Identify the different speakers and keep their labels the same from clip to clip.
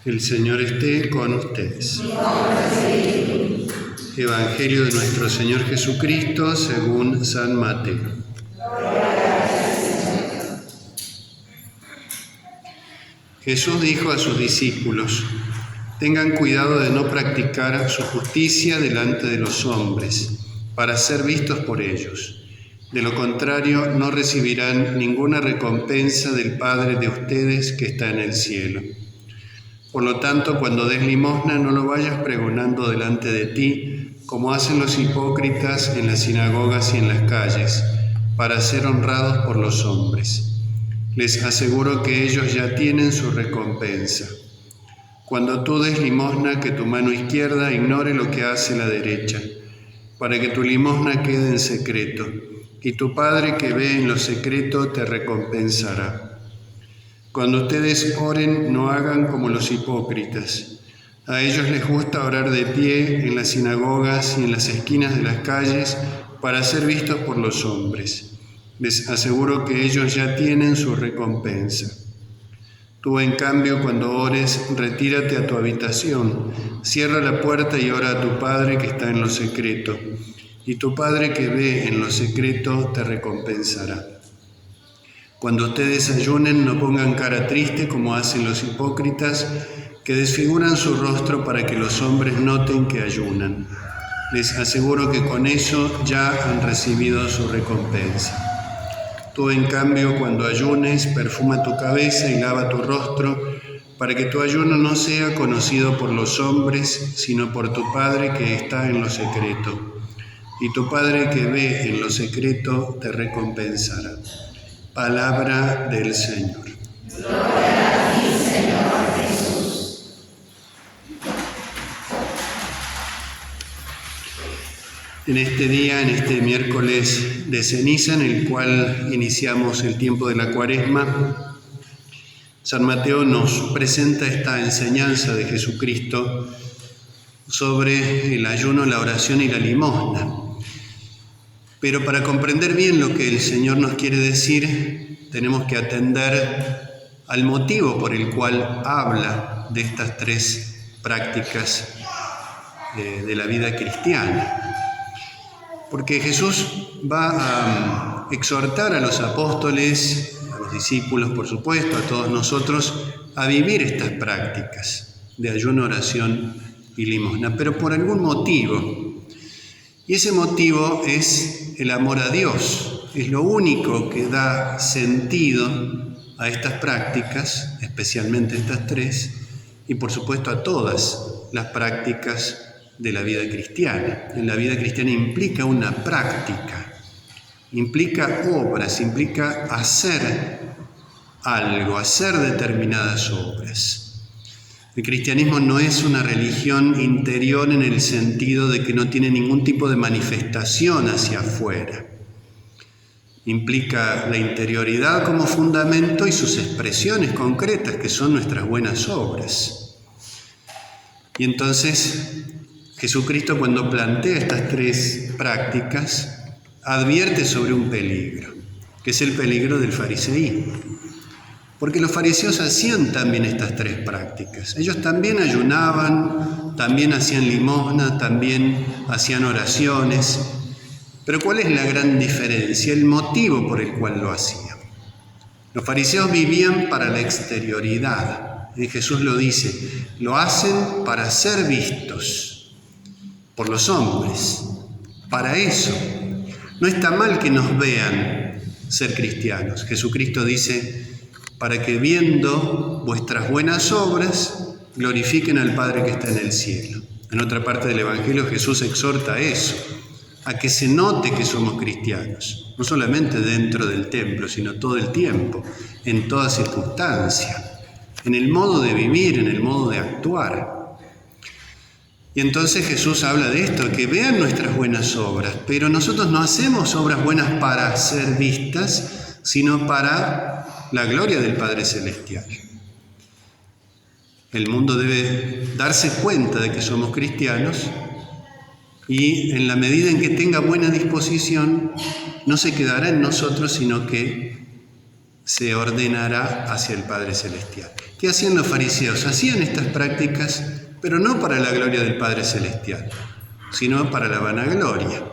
Speaker 1: El Señor esté con ustedes. Evangelio de nuestro Señor Jesucristo según San Mateo. Jesús dijo a sus discípulos: tengan cuidado de no practicar su justicia delante de los hombres, para ser vistos por ellos. De lo contrario, no recibirán ninguna recompensa del Padre de ustedes que está en el cielo. Por lo tanto, cuando des limosna, no lo vayas pregonando delante de ti, como hacen los hipócritas en las sinagogas y en las calles, para ser honrados por los hombres. Les aseguro que ellos ya tienen su recompensa. Cuando tú des limosna, que tu mano izquierda ignore lo que hace la derecha, para que tu limosna quede en secreto, y tu Padre que ve en lo secreto te recompensará. Cuando ustedes oren, no hagan como los hipócritas. A ellos les gusta orar de pie en las sinagogas y en las esquinas de las calles para ser vistos por los hombres. Les aseguro que ellos ya tienen su recompensa. Tú, en cambio, cuando ores, retírate a tu habitación, cierra la puerta y ora a tu Padre que está en lo secreto, y tu Padre que ve en lo secreto te recompensará. Cuando ustedes ayunen, no pongan cara triste como hacen los hipócritas, que desfiguran su rostro para que los hombres noten que ayunan. Les aseguro que con eso ya han recibido su recompensa. Tú, en cambio, cuando ayunes, perfuma tu cabeza y lava tu rostro, para que tu ayuno no sea conocido por los hombres, sino por tu Padre que está en lo secreto. Y tu Padre que ve en lo secreto te recompensará. Palabra del Señor.
Speaker 2: Gloria a ti, Señor Jesús.
Speaker 1: En este día, en este miércoles de ceniza, en el cual iniciamos el tiempo de la Cuaresma, San Mateo nos presenta esta enseñanza de Jesucristo sobre el ayuno, la oración y la limosna. Pero para comprender bien lo que el Señor nos quiere decir, tenemos que atender al motivo por el cual habla de estas tres prácticas de la vida cristiana. Porque Jesús va a exhortar a los apóstoles, a los discípulos, por supuesto, a todos nosotros, a vivir estas prácticas de ayuno, oración y limosna, pero por algún motivo. Y ese motivo es el amor a Dios. Es lo único que da sentido a estas prácticas, especialmente estas tres, y por supuesto a todas las prácticas de la vida cristiana. En la vida cristiana implica una práctica, implica obras, implica hacer algo, hacer determinadas obras. El cristianismo no es una religión interior en el sentido de que no tiene ningún tipo de manifestación hacia afuera. Implica la interioridad como fundamento y sus expresiones concretas, que son nuestras buenas obras. Y entonces Jesucristo, cuando plantea estas tres prácticas, advierte sobre un peligro, que es el peligro del fariseísmo. Porque los fariseos hacían también estas tres prácticas. Ellos también ayunaban, también hacían limosna, también hacían oraciones. Pero ¿cuál es la gran diferencia? El motivo por el cual lo hacían. Los fariseos vivían para la exterioridad. Y Jesús lo dice, lo hacen para ser vistos por los hombres. Para eso. No está mal que nos vean ser cristianos. Jesucristo dice, para que viendo vuestras buenas obras, glorifiquen al Padre que está en el cielo. En otra parte del Evangelio Jesús exhorta a eso, a que se note que somos cristianos, no solamente dentro del templo, sino todo el tiempo, en toda circunstancia, en el modo de vivir, en el modo de actuar. Y entonces Jesús habla de esto, que vean nuestras buenas obras, pero nosotros no hacemos obras buenas para ser vistas, sino para la gloria del Padre Celestial. El mundo debe darse cuenta de que somos cristianos y en la medida en que tenga buena disposición, no se quedará en nosotros, sino que se ordenará hacia el Padre Celestial. ¿Qué hacían los fariseos? Hacían estas prácticas, pero no para la gloria del Padre Celestial, sino para la vanagloria.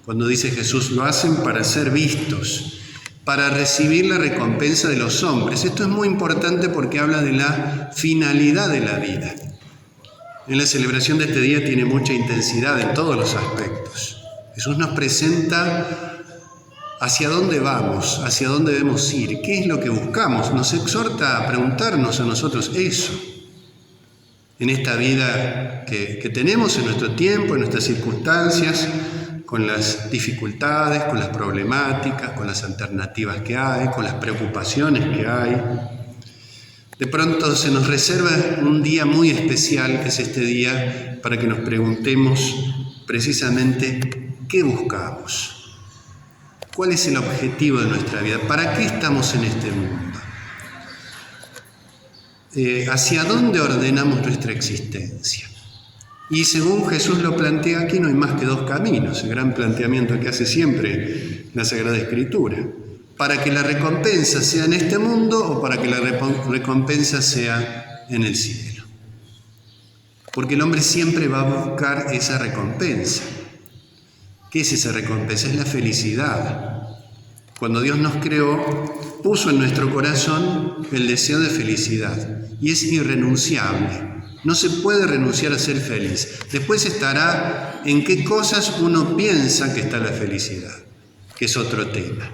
Speaker 1: Cuando dice Jesús, lo hacen para ser vistos, para recibir la recompensa de los hombres. Esto es muy importante porque habla de la finalidad de la vida. En la celebración de este día tiene mucha intensidad en todos los aspectos. Jesús nos presenta hacia dónde vamos, hacia dónde debemos ir, qué es lo que buscamos. Nos exhorta a preguntarnos a nosotros eso. En esta vida que tenemos, en nuestro tiempo, en nuestras circunstancias, con las dificultades, con las problemáticas, con las alternativas que hay, con las preocupaciones que hay. De pronto se nos reserva un día muy especial, que es este día, para que nos preguntemos precisamente qué buscamos. ¿Cuál es el objetivo de nuestra vida? ¿Para qué estamos en este mundo? ¿Hacia dónde ordenamos nuestra existencia? Y según Jesús lo plantea aquí, no hay más que dos caminos, el gran planteamiento que hace siempre la Sagrada Escritura. Para que la recompensa sea en este mundo o para que la recompensa sea en el cielo. Porque el hombre siempre va a buscar esa recompensa. ¿Qué es esa recompensa? Es la felicidad. Cuando Dios nos creó, puso en nuestro corazón el deseo de felicidad y es irrenunciable. No se puede renunciar a ser feliz. Después estará en qué cosas uno piensa que está la felicidad, que es otro tema.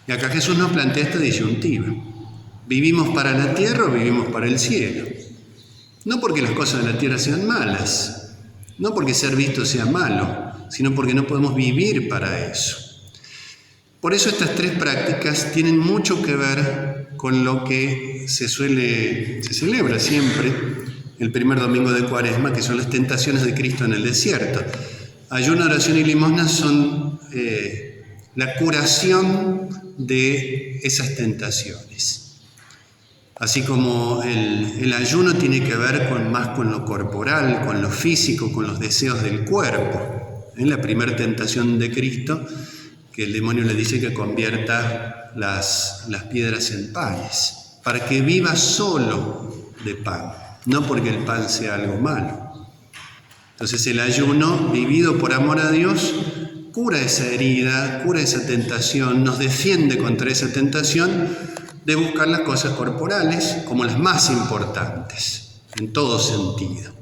Speaker 1: Y acá Jesús nos plantea esta disyuntiva. ¿Vivimos para la tierra o vivimos para el cielo? No porque las cosas de la tierra sean malas, no porque ser visto sea malo, sino porque no podemos vivir para eso. Por eso estas tres prácticas tienen mucho que ver con lo que se celebra siempre el primer domingo de Cuaresma, que son las tentaciones de Cristo en el desierto. Ayuno, oración y limosna son la curación de esas tentaciones. Así como el ayuno tiene que ver más con lo corporal, con lo físico, con los deseos del cuerpo. En la primera tentación de Cristo, que el demonio le dice que convierta las piedras en panes, para que viva solo de pan, no porque el pan sea algo malo. Entonces el ayuno, vivido por amor a Dios, cura esa herida, cura esa tentación, nos defiende contra esa tentación de buscar las cosas corporales como las más importantes, en todo sentido.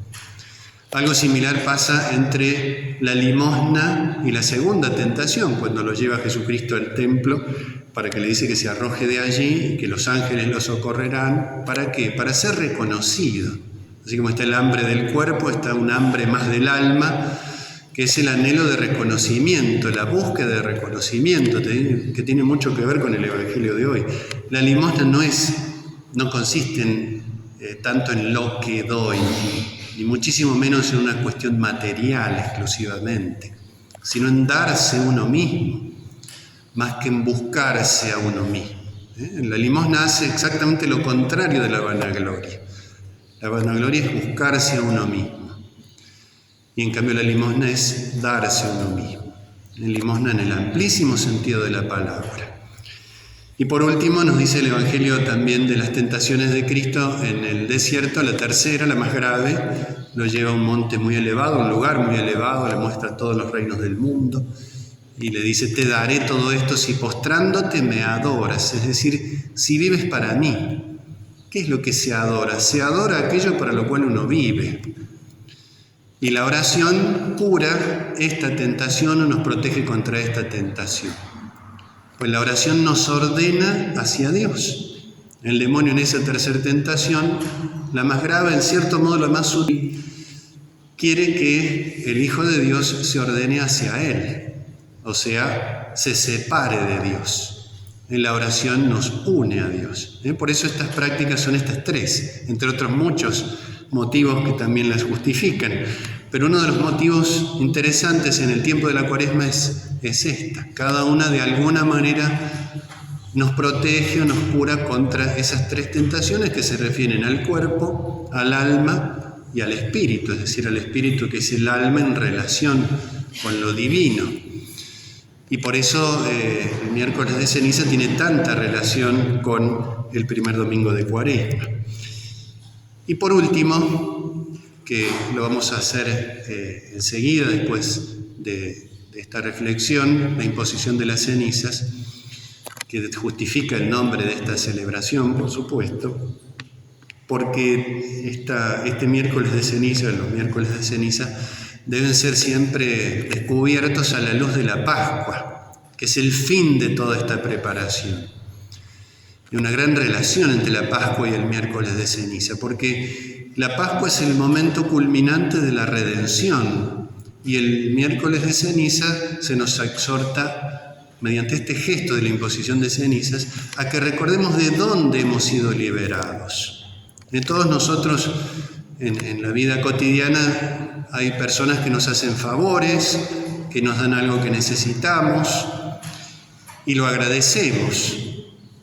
Speaker 1: Algo similar pasa entre la limosna y la segunda tentación, cuando lo lleva Jesucristo al templo para que le dice que se arroje de allí y que los ángeles lo socorrerán. ¿Para qué? Para ser reconocido. Así como está el hambre del cuerpo, está un hambre más del alma, que es el anhelo de reconocimiento, la búsqueda de reconocimiento, que tiene mucho que ver con el Evangelio de hoy. La limosna no consiste tanto en lo que doy, ni muchísimo menos en una cuestión material exclusivamente, sino en darse uno mismo, más que en buscarse a uno mismo. La limosna hace exactamente lo contrario de la vanagloria. La vanagloria es buscarse a uno mismo. Y en cambio la limosna es darse a uno mismo. La limosna en el amplísimo sentido de la palabra. Y por último nos dice el Evangelio también de las tentaciones de Cristo en el desierto, la tercera, la más grave, lo lleva a un monte muy elevado, un lugar muy elevado, le muestra todos los reinos del mundo y le dice, te daré todo esto si postrándote me adoras, es decir, si vives para mí. ¿Qué es lo que se adora? Se adora aquello para lo cual uno vive. Y la oración cura esta tentación o nos protege contra esta tentación. Pues la oración nos ordena hacia Dios. El demonio en esa tercera tentación, la más grave, en cierto modo la más sutil, quiere que el Hijo de Dios se ordene hacia Él, o sea, se separe de Dios. En la oración nos une a Dios. Por eso estas prácticas son estas tres, entre otros muchos motivos que también las justifican. Pero uno de los motivos interesantes en el tiempo de la Cuaresma es esta. Cada una de alguna manera nos protege o nos cura contra esas tres tentaciones que se refieren al cuerpo, al alma y al espíritu, es decir, al espíritu que es el alma en relación con lo divino. Y por eso el miércoles de ceniza tiene tanta relación con el primer domingo de Cuaresma. Y por último, que lo vamos a hacer enseguida después de esta reflexión, la imposición de las cenizas, que justifica el nombre de esta celebración, por supuesto, porque este miércoles de ceniza, los miércoles de ceniza, deben ser siempre descubiertos a la luz de la Pascua, que es el fin de toda esta preparación. Hay una gran relación entre la Pascua y el miércoles de ceniza, porque la Pascua es el momento culminante de la redención y el miércoles de ceniza se nos exhorta, mediante este gesto de la imposición de cenizas, a que recordemos de dónde hemos sido liberados. De todos nosotros en la vida cotidiana hay personas que nos hacen favores, que nos dan algo que necesitamos y lo agradecemos.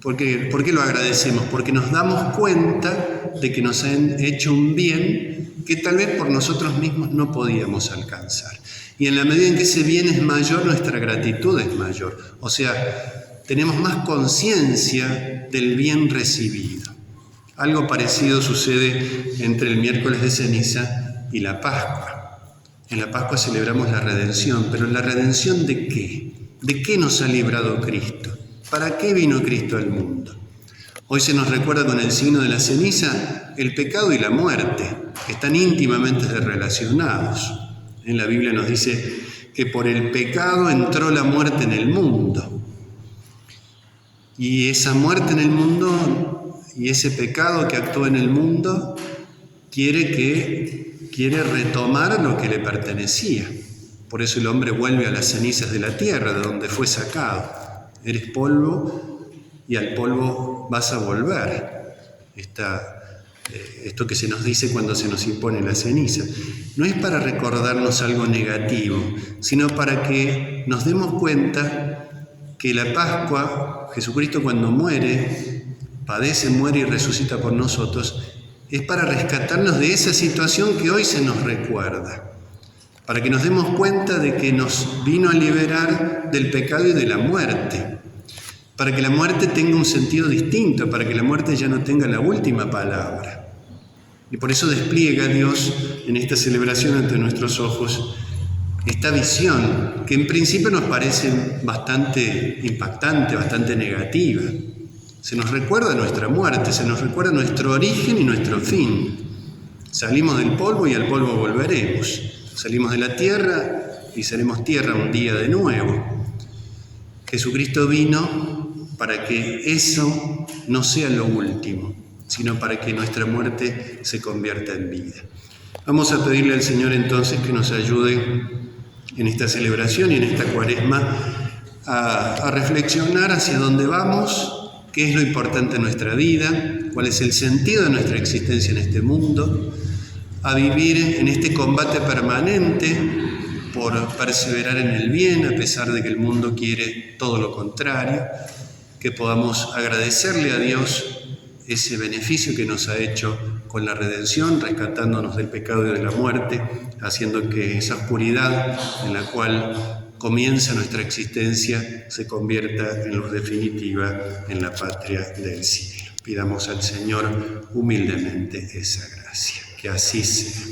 Speaker 1: ¿Por qué lo agradecemos? Porque nos damos cuenta de que nos han hecho un bien que tal vez por nosotros mismos no podíamos alcanzar. Y en la medida en que ese bien es mayor, nuestra gratitud es mayor. O sea, tenemos más conciencia del bien recibido. Algo parecido sucede entre el miércoles de ceniza y la Pascua. En la Pascua celebramos la redención, pero ¿la redención de qué? ¿De qué nos ha librado Cristo? ¿Para qué vino Cristo al mundo? Hoy se nos recuerda con el signo de la ceniza el pecado y la muerte, que están íntimamente relacionados. En la Biblia nos dice que por el pecado entró la muerte en el mundo. Y esa muerte en el mundo y ese pecado que actúa en el mundo quiere retomar lo que le pertenecía. Por eso el hombre vuelve a las cenizas de la tierra, de donde fue sacado. Eres polvo y al polvo vas a volver. Esto que se nos dice cuando se nos impone la ceniza. No es para recordarnos algo negativo, sino para que nos demos cuenta que la Pascua, Jesucristo cuando muere, padece, muere y resucita por nosotros, es para rescatarnos de esa situación que hoy se nos recuerda. Para que nos demos cuenta de que nos vino a liberar del pecado y de la muerte. Para que la muerte tenga un sentido distinto, para que la muerte ya no tenga la última palabra. Y por eso despliega Dios en esta celebración ante nuestros ojos esta visión que en principio nos parece bastante impactante, bastante negativa. Se nos recuerda nuestra muerte, se nos recuerda nuestro origen y nuestro fin. Salimos del polvo y al polvo volveremos. Salimos de la tierra y seremos tierra un día de nuevo. Jesucristo vino para que eso no sea lo último, sino para que nuestra muerte se convierta en vida. Vamos a pedirle al Señor entonces que nos ayude en esta celebración y en esta Cuaresma a reflexionar hacia dónde vamos, qué es lo importante en nuestra vida, cuál es el sentido de nuestra existencia en este mundo, a vivir en este combate permanente por perseverar en el bien, a pesar de que el mundo quiere todo lo contrario, que podamos agradecerle a Dios ese beneficio que nos ha hecho con la redención, rescatándonos del pecado y de la muerte, haciendo que esa oscuridad en la cual comienza nuestra existencia se convierta en luz definitiva en la patria del cielo. Pidamos al Señor humildemente esa gracia. Que así sea.